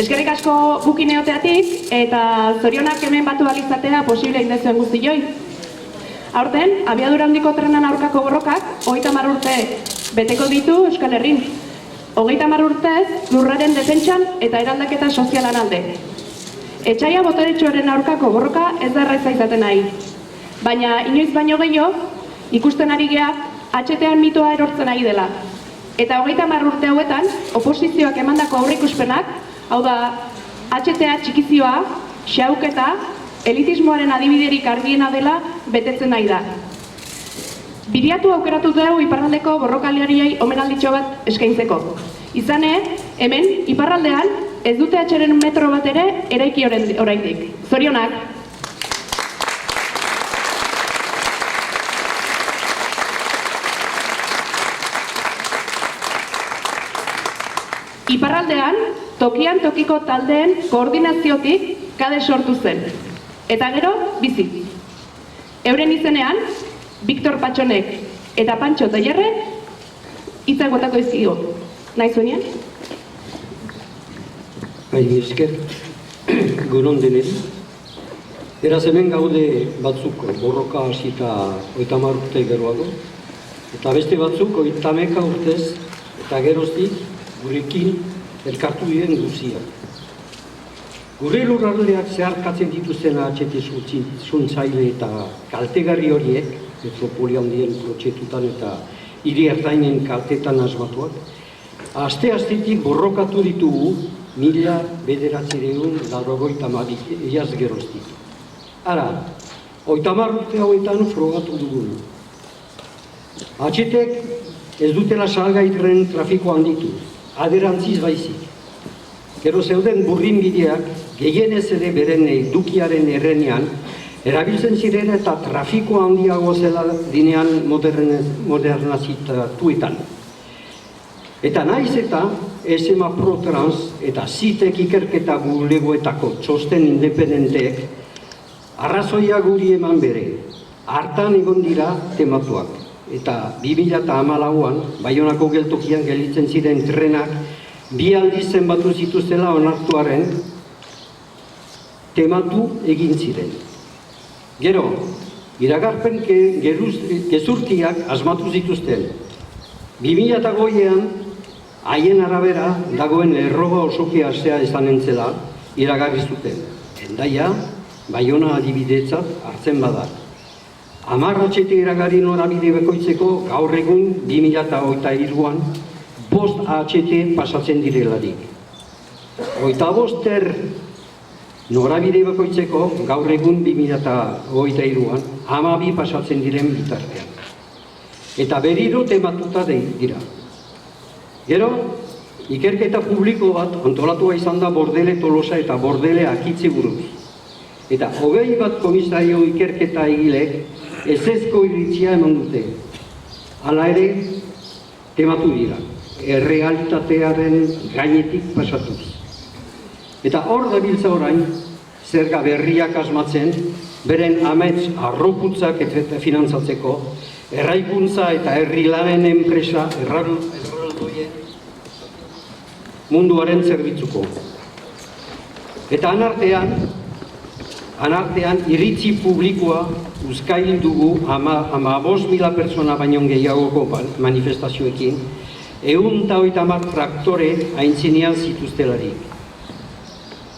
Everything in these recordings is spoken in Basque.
Eskerrik asko gukin egoteatik eta zorionak hemen batu alizatea posible indezuen guztioi. Aurten, abiadura handiko trenan aurkako borrokak 30 urte beteko ditu Euskal Herrin. 30 urtez lurraren defentsan eta eraldaketa sozialan alde. Etxaia boteretsuaren aurkako borroka ez da erraza izaten nahi. Baina inoiz baino gehiago, ikusten ari gea HT-an mitoa erortzen ari dela. Eta 30 urte hauetan, oposizioak emandako aurreikuspenak, hau da, HTA txikizioa, xauketa, elitismoaren adibiderik argiena dela betetzen nahi da. Biriatu aukeratu dugu iparraldeko borrokaliariei omenalditxo bat eskaintzeko. Izane, hemen, iparraldean, ez dute atxeren metro bat ere eraiki oraindik. Zorionak! Iparraldean, tokian tokiko taldeen koordinaziotik kade sortu zen. Eta gero, bizi. Euren izenean, Victor Patxonek eta Pantxo Tailerrek hitzak botako izkigo. Nahi zuenean? Esker, guron deneri. Eraz hemen gaude batzuk borroka hasita 30 urte geroago. Eta beste batzuk 30 urtez eta geroztik gurekin elkartu diren guziak. Gure lurraldeak zeharkatzen dituzten HT suntzaile eta kaltegarri horiek, metropoli handien protxetutan eta hiri ertainen kaltetan asmatuak, aste-astetik borrokatu ditugu 1992 iaz geroztik. Ara, 30 urte hauetan frogatu dugun. HT-ek ez dutela salgaitren trafiko handitu, aderantziz baizik. Gero zeuden burrinbideak gehienez ere beren edukiaren errenean erabiltzen ziren eta trafiko handiago zela dinean modernazitatuetan. Eta naiz eta SMA Pro Trans eta zitek ikerketa bulegoetako txosten independenteek arrazoia guri eman bere. Hartan egon dira tematuak. Eta 2014an Baionako geltokian gelditzen ziren trenak bi aldiz zenbatu zituztela onartuaren tematu egin ziren. Gero, iragarpen gezurtiak asmatu zituzten. 2008an haien arabera dagoen erroba osoki hastea ezanen-zela iragarri zuten. Hendaia, Baiona adibidetzat hartzen bada. 10 HT iragarri norabide bekoitzeko gaur egun 2023an 5 HT pasatzen direlarik. 25 norabide bekoitzeko gaur egun 2023an 12 pasatzen diren bitartean. Eta berriro tematuta dira. Gero, ikerketa publiko bat antolatua izan da Bordele Tolosa eta Bordele Akitze buruz. Eta 21 komisario ikerketa egilek ezezko iritzia eman dute. Hala ere, tematu dira. Errealitatearen gainetik pasatuz. Eta hor dabiltza orain, zerga berriak asmatzen, beren amets arroputzak eta finantzatzeko, erraikuntza eta herri lanen enpresa erraldoien munduaren zerbitzuko. Eta anartean iritzi publikoa uzkail dugu 15.000 pertsona baino gehiagoko manifestazioekin, 130 traktore aintzinean zituztelarik.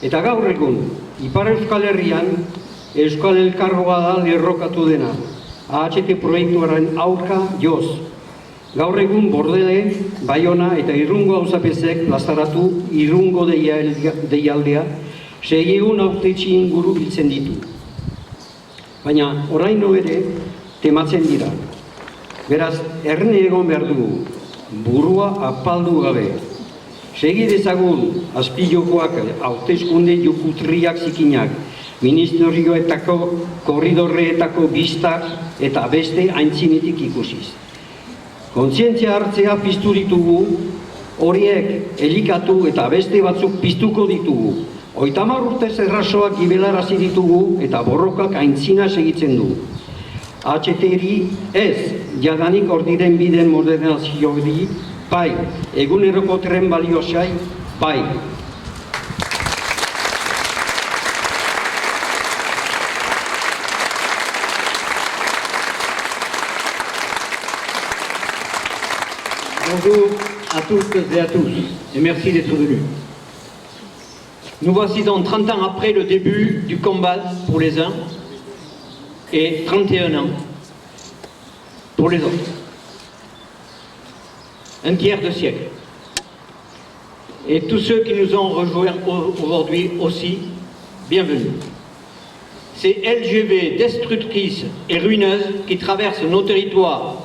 Eta gaur egun, Ipar Euskal Herrian, Euskal Elkargoa da lerrokatu dena, AHT proiektuaren aurka joz. Gaur egun Bordele, Baiona eta Irungo auzapezek plazaratu Irungo deialdea 600 hautetxe inguru biltzen ditu. Baina oraino ere tematzen dira. Beraz, erne egon behar dugu, burua apaldu gabe. Segi dezagun azpilokoak hauteskunde jokutriak zikinak, ministerioetako korridorreetako bistak eta beste aintzinetik ikusiz. Kontzientzia hartzea piztu ditugu, horiek elikatu eta beste batzuk piztuko ditugu. 30 urtez errasoak gibelarazi ditugu eta borrokak aintzina segitzen du. HT-ri ez, jadanik hor diren biden modernazio hori, bai, eguneroko tren baliosai, bai. Bonjour à toutes et à tous, et merci d'être venus. Nous voici donc 30 ans après le début du combat pour les uns et 31 ans pour les autres. Un tiers de siècle. Et tous ceux qui nous ont rejoints aujourd'hui aussi, bienvenue. Ces LGV destructrices et ruineuses qui traversent nos territoires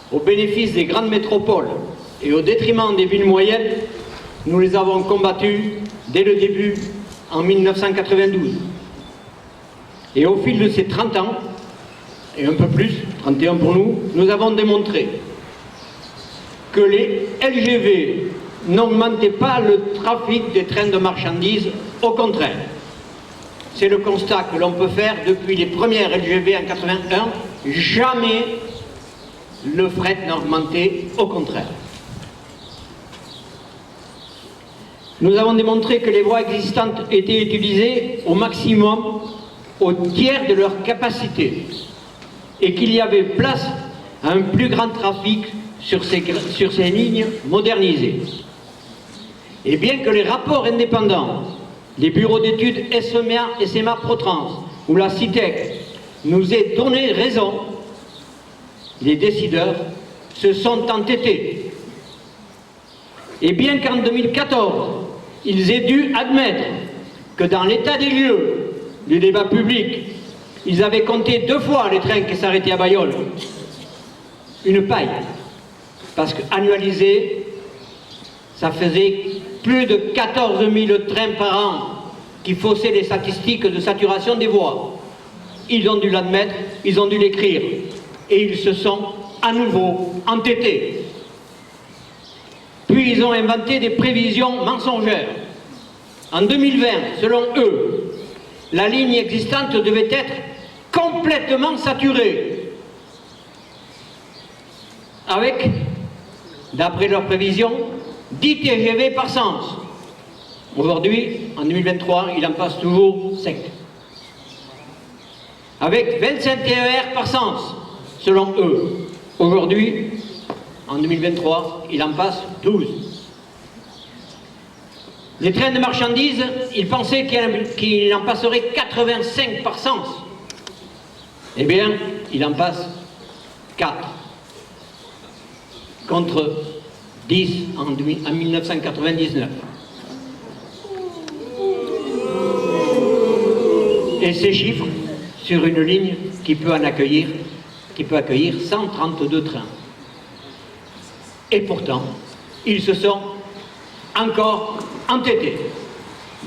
au bénéfice des grandes métropoles et au détriment des villes moyennes, nous les avons combattus dès le début en 1992. Et au fil de ces 30 ans, et un peu plus, 31 pour nous, nous avons démontré que les LGV n'augmentaient pas le trafic des trains de marchandises, au contraire. C'est le constat que l'on peut faire depuis les premières LGV en 81. Jamais le fret n'a augmenté, au contraire. Nous avons démontré que les voies existantes étaient utilisées au maximum, au tiers de leur capacité, et qu'il y avait place à un plus grand trafic sur ces lignes modernisées. Et bien que les rapports indépendants, les bureaux d'études SMA ProTrans ou la CITEC nous aient donné raison, les décideurs se sont entêtés. Et bien qu'en 2014, ils aient dû admettre que dans l'état des lieux du débat public, ils avaient compté 2 fois les trains qui s'arrêtaient à Bayonne. Une paille. Parce qu'annualisé, ça faisait plus de 14 000 trains par an qui faussaient les statistiques de saturation des voies. Ils ont dû l'admettre, ils ont dû l'écrire. Et ils se sont à nouveau entêtés. Puis ils ont inventé des prévisions mensongères. En 2020, selon eux, la ligne existante devait être complètement saturée. Avec, d'après leurs prévisions, 10 TGV par sens. Aujourd'hui, en 2023, il en passe toujours 5. Avec 25 TER par sens, selon eux. Aujourd'hui, en 2023, il en passe 12. Les trains de marchandises, ils pensaient qu'il en passerait 85 par sens. Eh bien, il en passe 4. Contre 10 en 1999. Et ces chiffres, sur une ligne qui peut accueillir 132 trains. Et pourtant, ils se sont encore entêtés.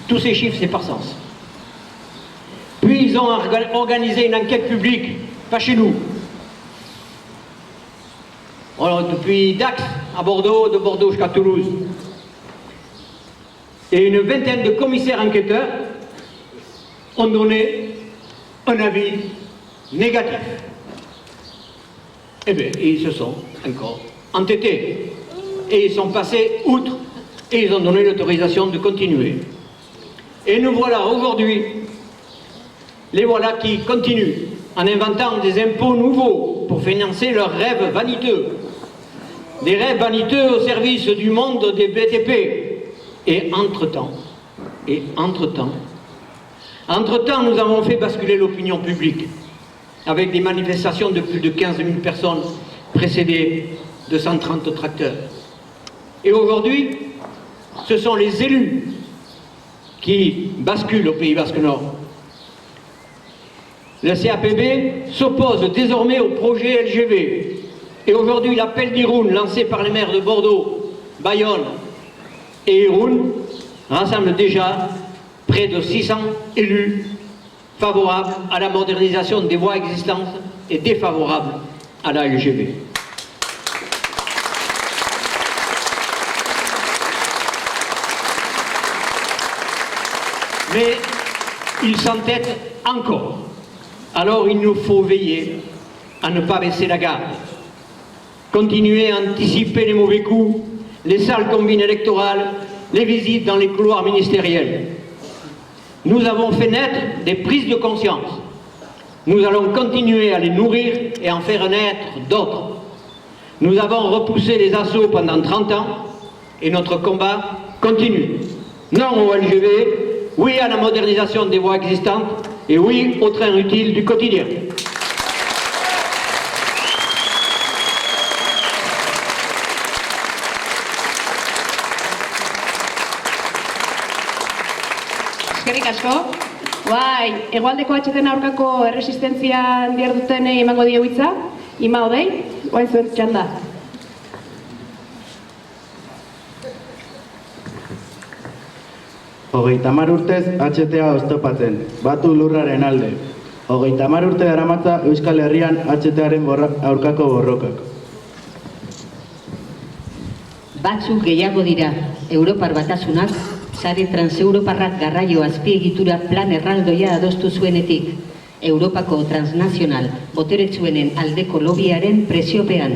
Tous ces chiffres, c'est par sens. Puis ils ont organisé une enquête publique, pas chez nous. Alors, depuis Dax à Bordeaux, de Bordeaux jusqu'à Toulouse. Et une vingtaine de commissaires enquêteurs ont donné un avis négatif. Eh bien, ils se sont encore entêtés. Et ils sont passés outre et ils ont donné l'autorisation de continuer. Et nous voilà aujourd'hui, les voilà qui continuent en inventant des impôts nouveaux pour financer leurs rêves vaniteux. Des rêves vaniteux au service du monde des BTP. Et entre-temps, nous avons fait basculer l'opinion publique avec des manifestations de plus de 15 000 personnes précédées de 130 tracteurs. Et aujourd'hui, ce sont les élus qui basculent au Pays Basque Nord. Le CAPB s'oppose désormais au projet LGV. Et aujourd'hui, l'appel d'Irun lancé par les maires de Bordeaux, Bayonne et Irun rassemble déjà près de 600 élus favorables à la modernisation des voies existantes et défavorables à la LGV. Mais ils s'entêtent encore. Alors il nous faut veiller à ne pas baisser la garde. Continuer à anticiper les mauvais coups, les sales combines électorales, les visites dans les couloirs ministériels. Nous avons fait naître des prises de conscience. Nous allons continuer à les nourrir et en faire naître d'autres. Nous avons repoussé les assauts pendant 30 ans et notre combat continue. Non au LGV, oui à la modernisation des voies existantes et oui au train utile du quotidien. Eskerrik asko. Bai, hegoaldeko HT-en aurkako erresistentzian dihardutenei emango dio hitza. Ima Odei, guain zuen txanda. Hogeita hamar urtez HTA oztopatzen, batu lurraren alde. Hogeita hamar urte daramatza Euskal Herrian HTaren aurkako borrokak. Batzuk gehiago dira, Europar Batasunak, sare transeuroparrak garraio azpiegitura plan erraldoia adostu zuenetik, Europako transnazional boteretsuenen aldeko lobiaren presiopean.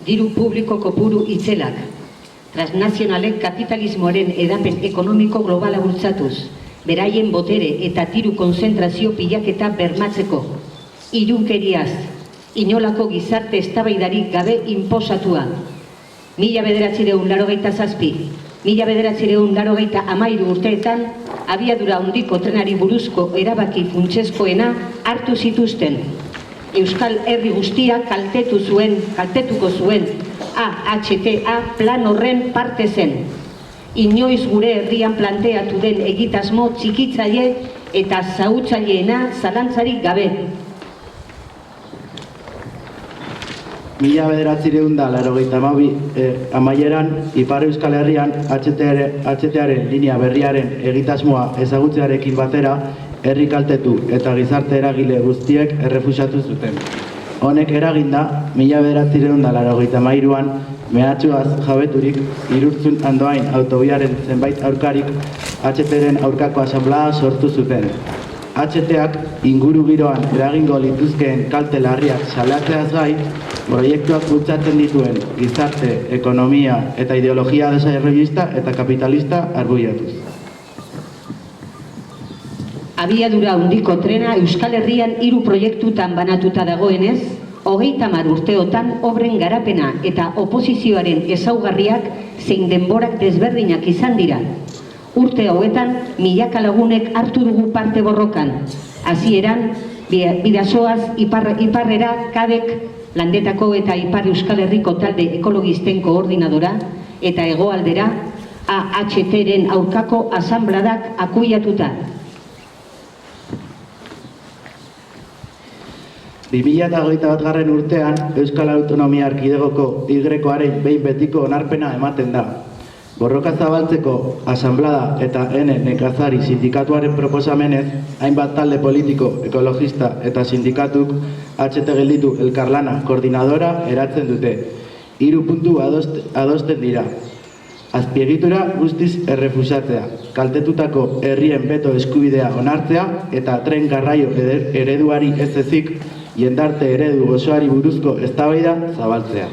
Diru publiko kopuru itzelak, transnazionalek kapitalismoaren edapen ekonomiko globala bultzatuz, beraien botere eta diru konzentrazio pilaketa bermatzeko. Irunkeriaz, inolako gizarte eztabaidarik gabe inposatua. 1987, 1993 urteetan, abiadura handiko trenari buruzko erabaki funtsezkoena hartu zituzten. Euskal Herri guztia kaltetuko zuen AHTA plan horren parte zen. Inoiz gure herrian planteatu den egitasmo txikitzaile eta xahutzaileena zalantzarik gabe. 1982 amaieran, Ipar Euskal Herrian HTaren linea berriaren egitasmoa ezagutzearekin batera, herri kaltetu eta gizarte eragile guztiek errefusatu zuten. Honek eraginda, 1983an, mehatxuaz jabeturik, Irurtzun Andoain autobiaren zenbait aurkarik HTren aurkako asanblada sortu zuten. HTak inguru giroan eragingo lituzkeen kalte larriak salatzeaz gain, proiektuak bultzatzen dituen gizarte, ekonomia eta ideologia desarrollista eta kapitalista arbuiatuz. Abiadura handiko trena Euskal Herrian 3 proiektutan banatuta dagoenez, 30 urteotan obren garapena eta oposizioaren ezaugarriak zein denborak desberdinak izan dira. Urte hauetan, milaka lagunek hartu dugu parte borrokan. Hasieran, Bidasoaz, Iparrera, Kadek, Landetako eta Ipar Euskal Herriko talde ekologisten koordinadora, eta hegoaldera, AHTren aurkako asanbladak akuiatuta. 2021 urtean, Euskal Autonomia Erkidegoko Y-aren behin betiko onarpena ematen da. Borroka zabaltzeko asanblada eta nekazari sindikatuaren proposamenez, hainbat talde politiko, ekologista eta sindikatuk HT gelditu elkarlana koordinadora eratzen dute. 3 puntu adosten dira. Azpiegitura guztiz errefusatzea, kaltetutako herrien beto eskubidea onartzea eta tren garraio ereduari ez ezik jendarte eredu osoari buruzko eztabaida zabaltzea.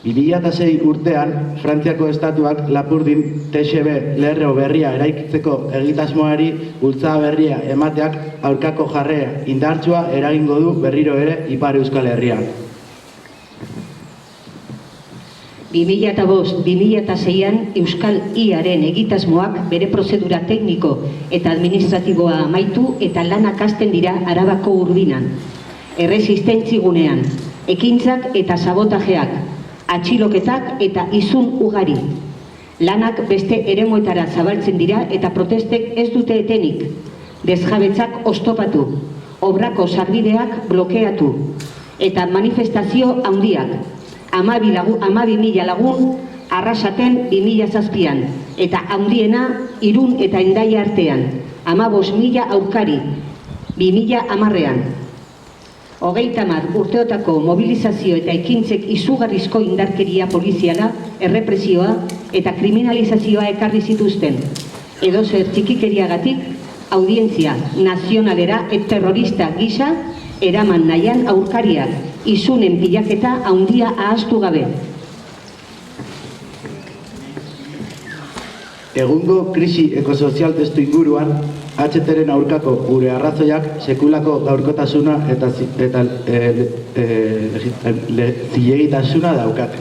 2006 urtean, Frantziako estatuak Lapurdin TGV lerro berria eraikitzeko egitasmoari bultzada berria emateak aurkako jarrera indartsua eragingo du berriro ere Ipar Euskal Herrian. 2005-2006an Euskal I-aren egitasmoak bere prozedura tekniko eta administratiboa amaitu eta lanak hasten dira Arabako Urdinan. Erresistentzigunean, ekintzak eta sabotajeak, atxiloketak eta izun ugari. Lanak beste eremuetara zabaltzen dira eta protestek ez dute etenik. Desjabetzak oztopatu, obrako sarbideak blokeatu eta manifestazio handiak. 12.000 lagun Arrasaten 2007an eta handiena Irun eta Hendaia artean. 15.000 aurkari 2010an. 30 urteotako mobilizazio eta ekintzek izugarrizko indarkeria poliziala, errepresioa eta kriminalizazioa ekarri zituzten. Edozer txikikeriagatik, audientzia nazionalera eta terrorista gisa eraman nahian aurkariak, izunen pilaketa handia ahaztu gabe. Egungo krisi ekosozial testu inguruan, HTren aurkako gure arrazoiak sekulako gaurkotasuna eta zilegitasuna daukate.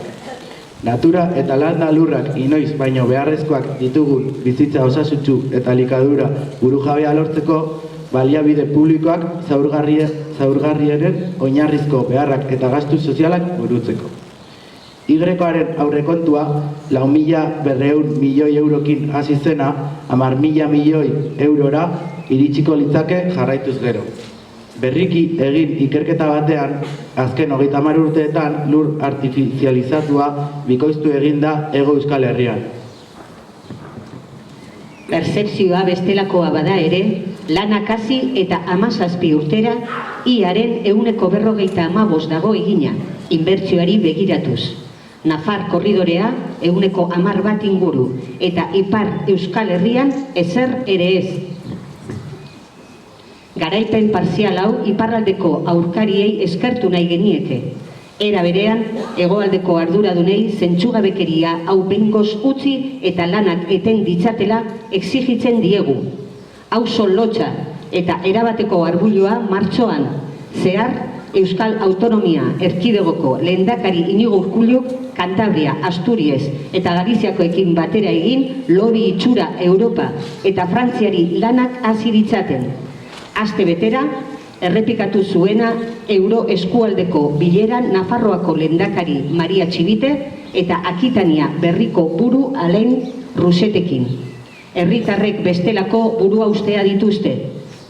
Natura eta landa lurrak inoiz baino beharrezkoak ditugun bizitza osasutsu eta likadura burujabea lortzeko baliabide publikoak zaurgarrienen oinarrizko beharrak eta gastu sozialak burutzeko. Y-aren aurrekontua 4.200 milioi eurokin hasi zena 10.000 milioi eurora iritsiko litzake jarraituz gero. Berriki egin ikerketa batean, azken 30 urteetan lur artifizializatua bikoiztu eginda Hego Euskal Herrian. Pertzepzioa bestelakoa bada ere, lanak hasi eta 17 urtera, iaren 145 dago egina, inbertsioari begiratuz. Nafar korridorea 110 bat inguru, eta Ipar Euskal Herrian ezer ere ez. Garaipen partzial hau iparraldeko aurkariei eskertu nahi genieke. Era berean, hegoaldeko arduradunei zentzugabekeria hau behingoz utzi eta lanak eten ditzatela exigitzen diegu. Auzo lotxa eta erabateko arbulua martxoan, zehar Euskal Autonomia Erkidegoko lehendakari Inigo Urkulluk Kantabria, Asturias eta Galiziakoekin batera egin lobby itxura Europa eta Frantziari lanak hasi ditzaten. Aste betera, errepikatu zuena Euro eskualdeko bileran Nafarroako lehendakari Maria Txibite eta Akitania berriko buru Alain Rusetekin. Herritarrek bestelako burua ustea dituzte,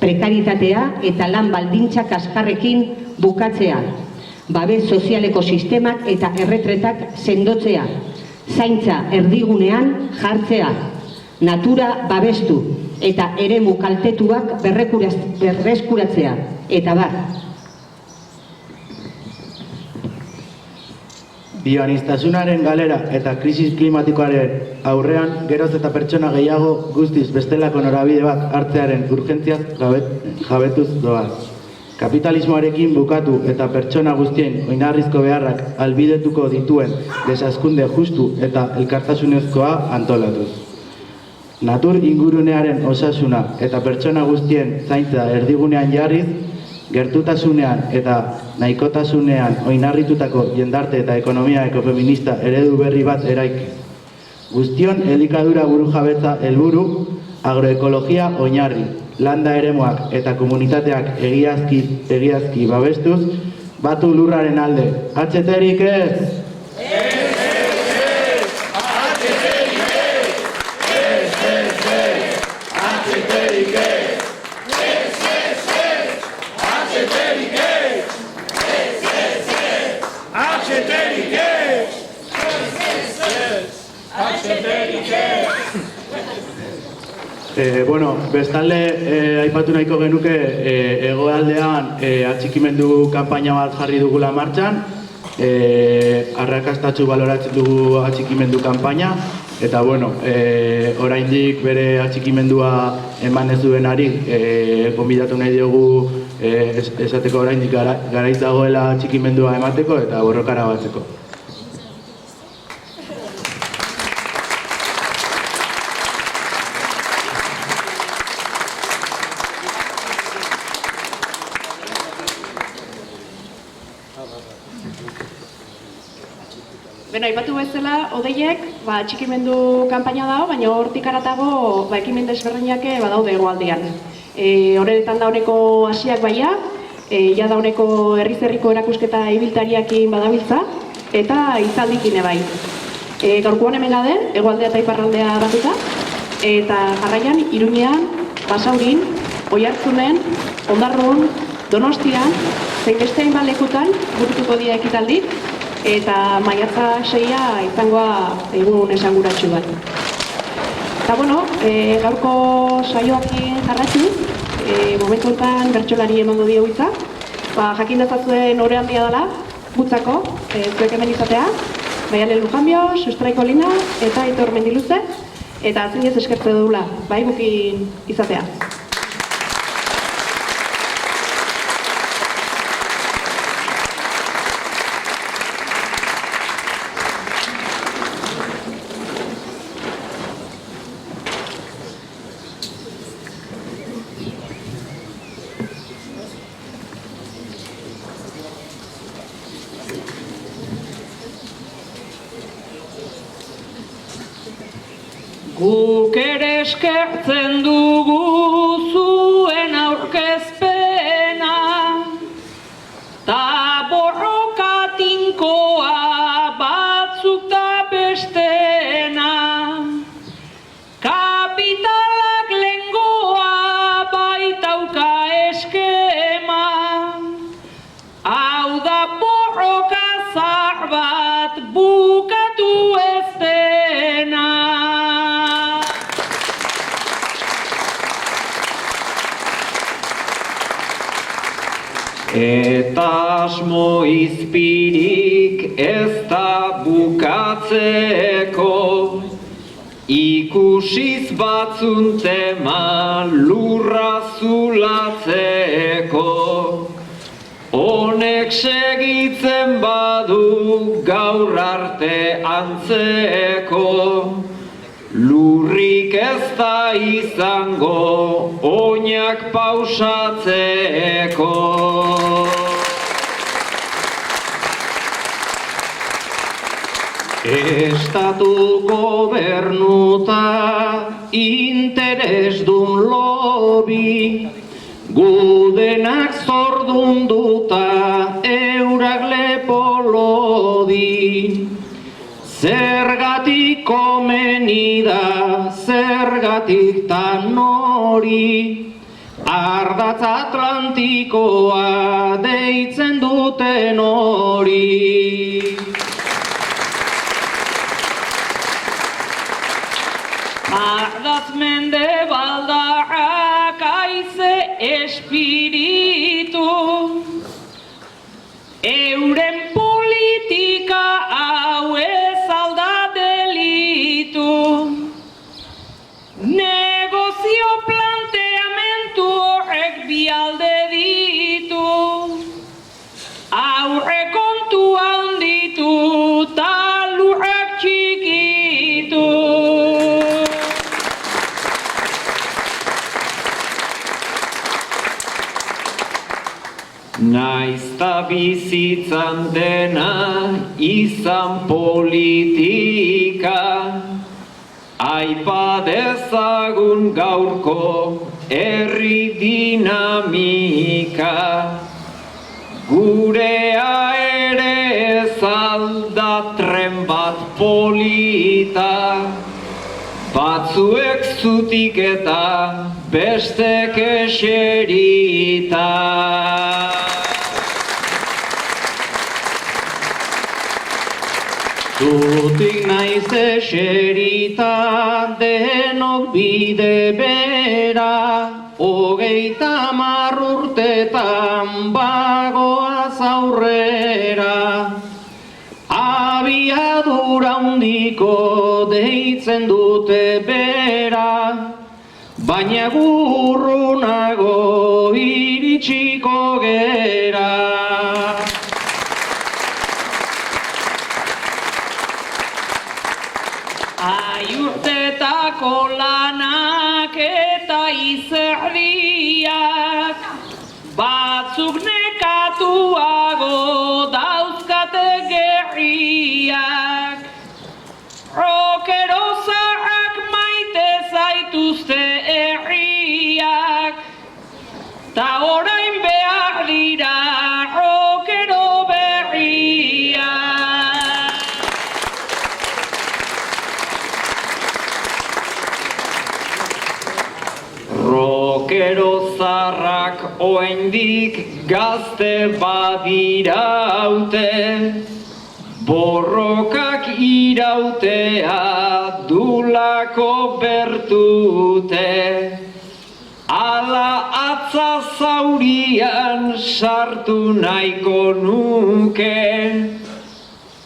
prekaritatea eta lan baldintza kaskarrekin bukatzea, babes sozialeko sistemak eta erretretak sendotzea, zaintza erdigunean jartzea, natura babestu eta eremu kaltetuak berreskuratzea, eta bar. Bioaniztasunaren galera eta krisis klimatikoaren aurrean geroz eta pertsona gehiago guztiz bestelako norabide bat hartzearen urgentziaz jabetuz doaz. Kapitalismoarekin bukatu eta pertsona guztien oinarrizko beharrak albidetuko dituen desazkunde justu eta elkartasunezkoa antolatuz. Natur ingurunearen osasuna eta pertsona guztien zaintza erdigunean jarriz, gertutasunean eta nahikotasunean oinarritutako jendarte eta ekonomia ekofeminista eredu berri bat eraiki. Guztion elikadura burujabetza helburu, agroekologia oinarri, landa eremuak eta komunitateak egiazki babestuz, batu lurraren alde. HTrik ez! Bueno, bestalde aipatu nahiko genuke hegoaldean atxikimendu kanpaina bat jarri dugula martxan, arrakastatsu baloratzen dugu atxikimendu kanpaina, eta bueno, oraindik bere atxikimendua eman ez duenari gonbidatu nahi diogu esateko oraindik garaiz dagoela atxikimendua emateko eta borrokara batzeko. Beno, aipatu bezala, odeiek, atxikimendu kanpaina dago, baina hortik aratago ekimen desberdinak badaude hegoaldean. Horretan dauneko hasiak baia, ja dauneko herriz-herriko erakusketa ibiltariakin badabiltza, eta izaldikin bai. Gaurkoan hemen gaden, hegoaldea eta iparraldea batuta, eta jarraian Iruñean, Basaurin, Oiartzunen, Ondarrun, Donostian, zein beste hainbat lekutan burutuko dira ekitaldi, eta maiatza 6 izangoa egun esanguratsu bat. Eta bueno, gaurko saioakin jarratu, momentu honetan bertsolari emango dio hitza. Jakin dezazuen ore handia dela, Butzako, zuek hemen izatea, Maialen Lujanbio, Sustraiko Lina eta Aitor Mendiluze, eta zinez eskertze dugula, bai gukin izatea. Guk ere eskertzen dugu zuen aurkezpena, ta borroka tinkoa batzuk da bestena. Kapitalak lengoa baitauka eskema, hau da borroka zahar bat bukatu ez dena. Eta asmo izpirik ez da bukatzeko, ikusiz batzun tema lurra zulatzeko. Honek segitzen badu gaur arte antzeko, lurrik ez da izango oinak pausatzeko. Estatu gobernuta interesdun lobby, gudenak zordunduta eurak lepo lodi. Zergatik komeni da, zergatik ta nori, ardatz atlantikoa deitzen duten hori. Ardatz mendebaldarrak haize espiritu, euren politika hau ez alda delitu. Negozio planteamentu horrek bi alde ditu, aurrekontu handitu ta lurrak txikitu. Naizta bizitzan dena izan politika, aipa dezagun gaurko herri dinamika. Gurea ere ez alda tren bat polita, batzuek zutik eta bestek eserita. Zutik naiz eserita denok bide bera, 30 urtetan bagoaz aurrera. Abiadura handiko deitzen dute bera, baina gurrunago iritsiko gera. Aiurtetako lanak eta izerdiak, batzuk nekatuago dauzkate gerriak. Rokero zaharrak maite zaituzte herriak, ta orain behar dira rokero berriak. Rokero zarrak oraindik gazte badiraute, borrokak irautea dulako bertute. Ala atza zaurian sartu nahiko nuke,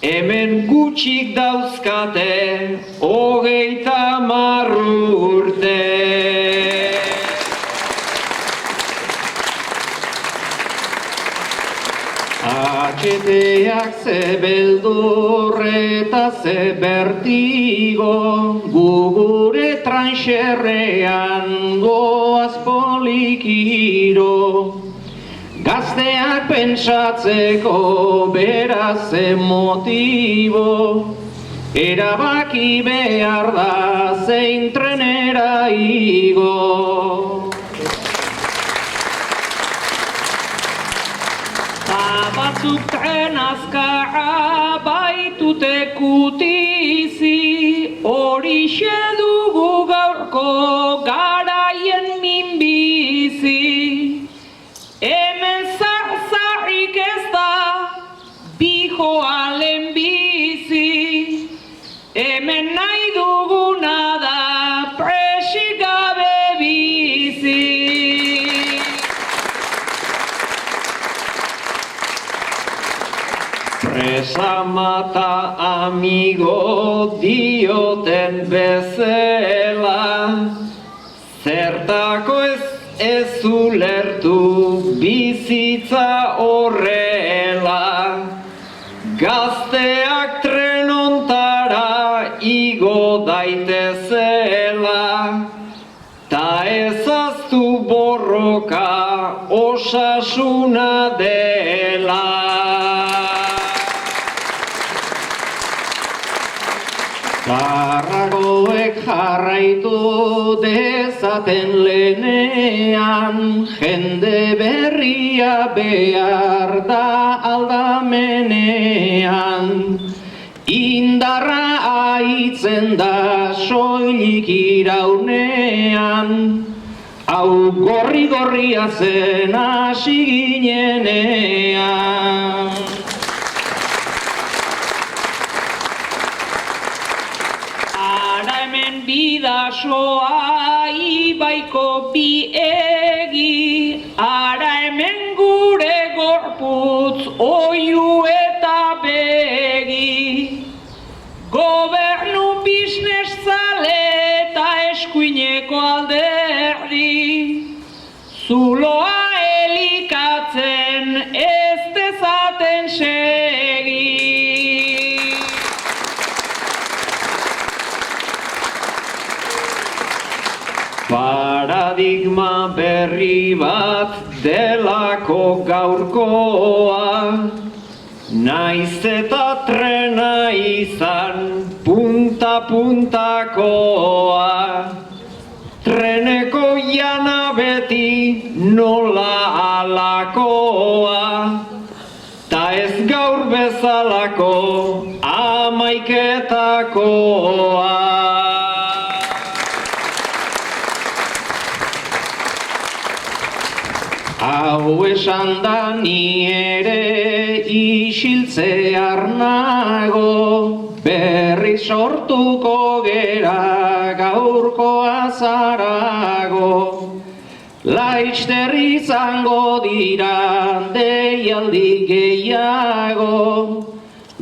hemen gutxik dauzkate 30 urte. Atxeteak ze beldur eta ze bertigo, gugure tranxerrean goaz polikiro. Gazteak pentsatzeko beraz ze motibo, erabaki behar da zein trenera igo. Batzuk tren azkarra baitute kutizi, horixe dugu gaurko garaien minbizi. Hemen zarzarrik ez da, bijoa lehenbizi, hemen nahi duguna da presik gabe bizi. Presa mata amigo dioten bezala, zertako ez ulertu bizitza horrela. Gazteak tren ontara igo daitezela, ta ezaztu borroka osasuna dela. Zarragoek jarraitu dezaten lehenean, jende berria behar da aldamenean. Indarra aitzen da soilik iraunean, hau gorri-gorria zen hasi ginenean. Bidasoa ibaiko biegi, ara hemen gure gorputz oiu eta begi. Gobernu biznes zale eta eskuineko alderdi, zuloa elikatzen ez dezaten segi. Paradigma berri bat delako gaurkoa, naiz eta trena izan punta-puntakoa. Treneko jana beti nola alakoa, ta ez gaur bezalako amaiketakoa. Hau esan da ni ere isiltzear nago, berri sortuko gera gaurko azarago. Laizter izango dira deialdi gehiago,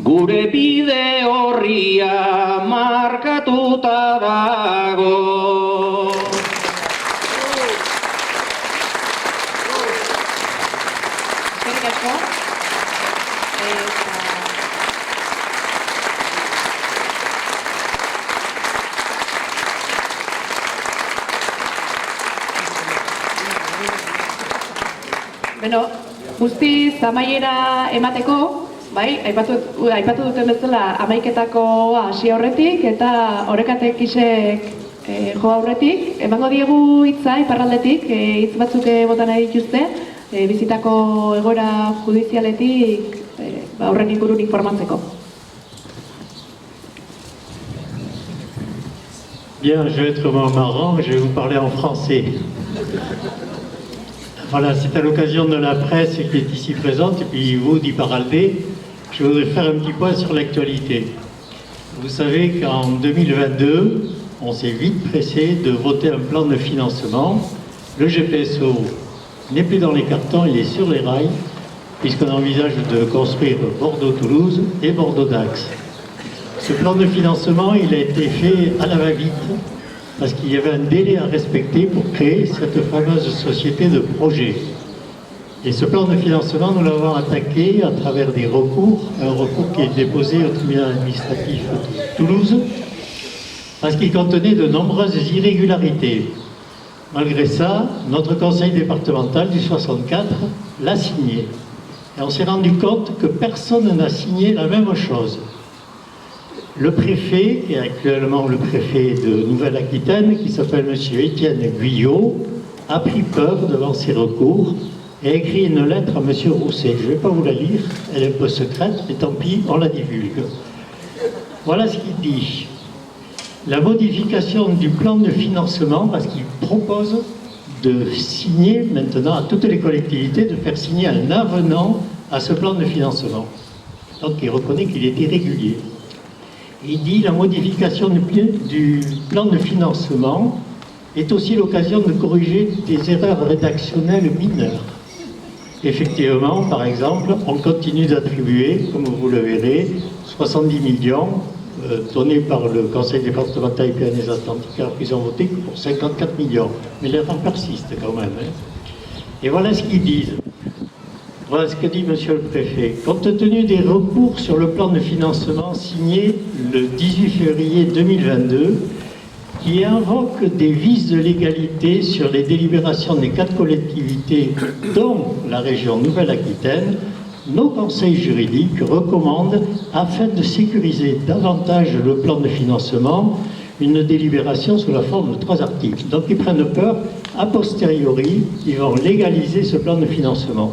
gure bide horria markatuta dago. Beno, guztiz amaiera emateko, bai, aipatu duten bezala amaiketako hasi aurretik eta orekatek isek jo aurretik. Emango diegu hitza iparraldetik, hitz batzuk bota nahi dituzte, bizitako egoera judizialetik horren ingurun informatzeko. Bien, je vais être marrant, je vais vous parler en français. Voilà, c'est à l'occasion de la presse qui est ici présente, et puis vous, d'Iparralde, je voudrais faire un petit point sur l'actualité. Vous savez qu'en 2022, on s'est vite pressé de voter un plan de financement. Le GPSO n'est plus dans les cartons, il est sur les rails, puisqu'on envisage de construire Bordeaux-Toulouse et Bordeaux-Dax. Ce plan de financement, il a été fait à la va-vite, parce qu'il y avait un délai à respecter pour créer cette fameuse société de projet. Et ce plan de financement, nous l'avons attaqué à travers des recours, un recours qui est déposé au tribunal administratif de Toulouse, parce qu'il contenait de nombreuses irrégularités. Malgré ça, notre conseil départemental du 64 l'a signé. Et on s'est rendu compte que personne n'a signé la même chose. le préfet, qui est actuellement le préfet de Nouvelle-Aquitaine, qui s'appelle M. Étienne Guyot, a pris peur devant ces recours et a écrit une lettre à M. Rousset. Je ne vais pas vous la lire, elle est un peu secrète, mais tant pis, on la divulgue. Voilà ce qu'il dit. La modification du plan de financement, parce qu'il propose de signer maintenant à toutes les collectivités, de faire signer un avenant à ce plan de financement. Donc il reconnaît qu'il est irrégulier. Il dit la modification du plan de financement est aussi l'occasion de corriger des erreurs rédactionnelles mineures. Effectivement, par exemple, on continue d'attribuer, comme vous le verrez, 70 millions donnés par le Conseil départemental des Pyrénées-Atlantiques, alors qu'ils ont voté pour 54 millions. Mais l'erreur persiste quand même. Et voilà ce qu'ils disent. Voilà ce que dit Monsieur le Préfet. Compte tenu des recours sur le plan de financement signé le 18 février 2022, qui invoque des vices de légalité sur les délibérations des 4 collectivités, dont la région Nouvelle-Aquitaine, nos conseils juridiques recommandent, afin de sécuriser davantage le plan de financement, une délibération sous la forme de 3 articles. Donc ils prennent peur, a posteriori, ils vont légaliser ce plan de financement.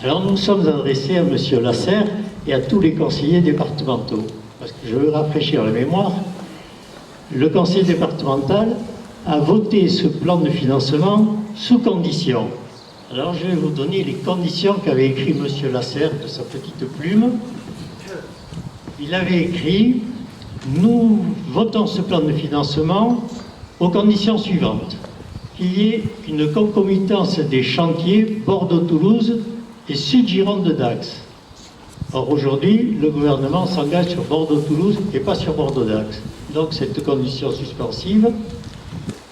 Alors nous sommes adressés à M. Lasserre et à tous les conseillers départementaux, parce que je veux rafraîchir la mémoire. Le conseil départemental a voté ce plan de financement sous conditions. Alors je vais vous donner les conditions qu'avait écrit M. Lasserre de sa petite plume. Il avait écrit « Nous votons ce plan de financement aux conditions suivantes. Qu'il y ait une concomitance des chantiers Bordeaux-Toulouse et Sud-Gironde-Dax. » Or aujourd'hui, le gouvernement s'engage sur Bordeaux-Toulouse et pas sur Bordeaux-Dax. Donc cette condition suspensive,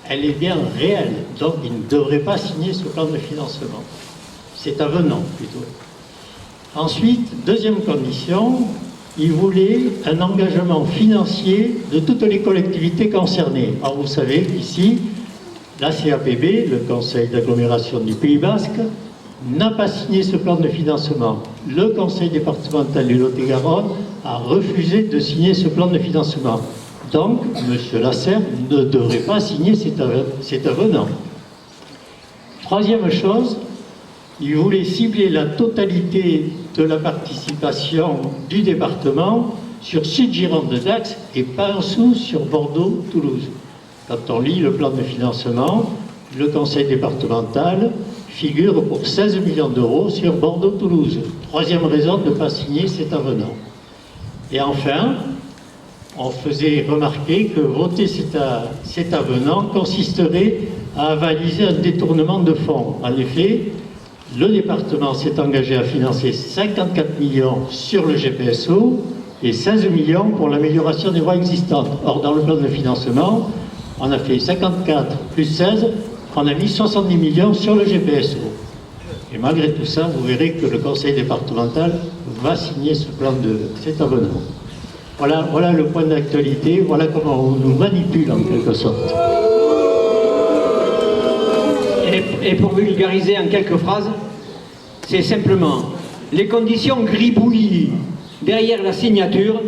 elle est bien réelle. Donc il ne devrait pas signer ce plan de financement. C'est avenant plutôt. Ensuite, deuxième condition, il voulait un engagement financier de toutes les collectivités concernées. Alors vous savez qu'ici, la CAPB, le Conseil d'agglomération du Pays Basque, n'a pas signé ce plan de financement. Le Conseil départemental du Lot-et-Garonne a refusé de signer ce plan de financement. Donc, M. Lasserre ne devrait pas signer cet avenant. Troisième chose, il voulait cibler la totalité de la participation du département sur Sud-Gironde-Dax et pas un sou sur Bordeaux-Toulouse. Quand on lit le plan de financement, le conseil départemental figure pour 16 millions d'euros sur Bordeaux-Toulouse. Troisième raison de ne pas signer cet avenant. Et enfin, on faisait remarquer que voter cet avenant consisterait à avaliser un détournement de fonds. En effet, le département s'est engagé à financer 54 millions sur le GPSO et 16 millions pour l'amélioration des voies existantes. Or, dans le plan de financement, on a fait 54 plus 16, on a mis 70 millions sur le GPSO. Et malgré tout ça, vous verrez que le conseil départemental va signer cet avenant. Voilà le point d'actualité, voilà comment on nous manipule en quelque sorte. Et pour vulgariser en quelques phrases, c'est simplement les conditions gribouillies derrière la signature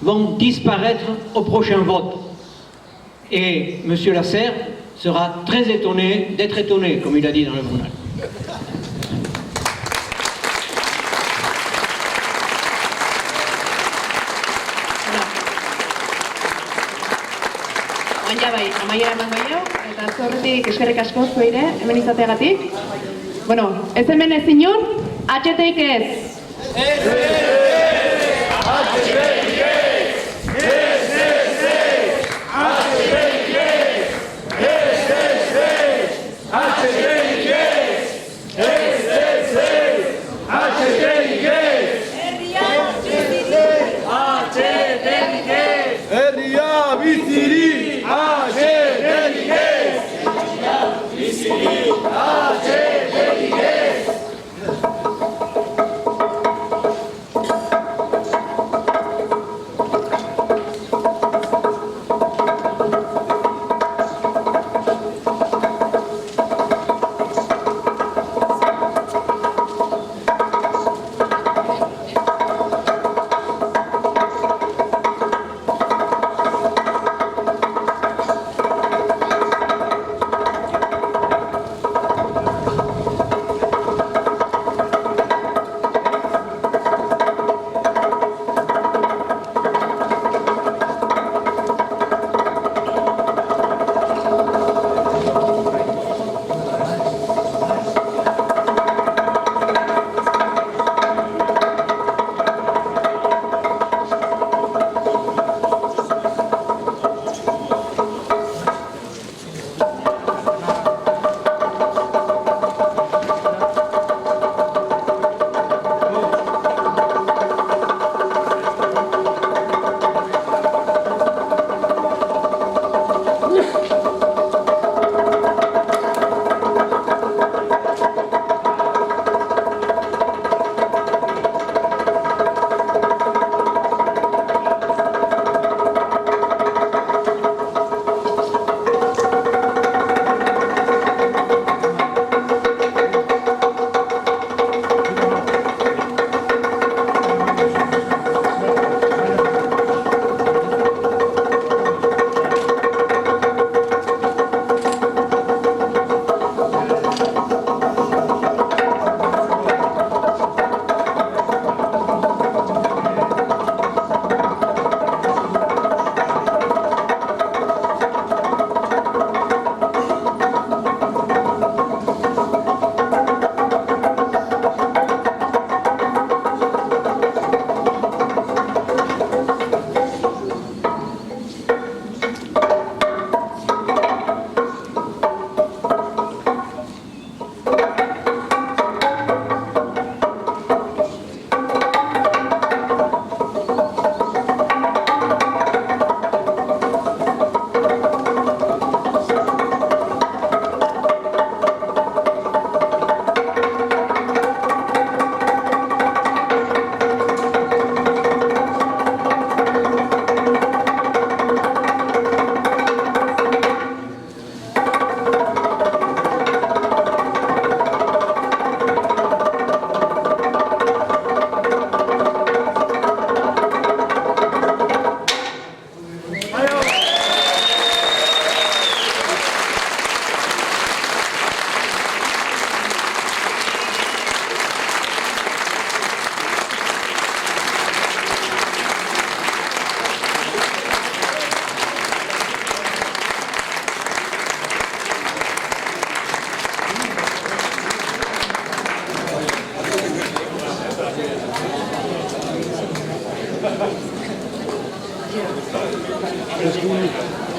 vont disparaître au prochain vote. Et M. Lasserre sera très étonné d'être étonné, comme il a dit dans le journal. Baina bai, amaiera eman baino, eta zorretik eskerrik asko zueire, hemen izateagatik. Bueno, ez hemen ez inor, HTik ez. Merci.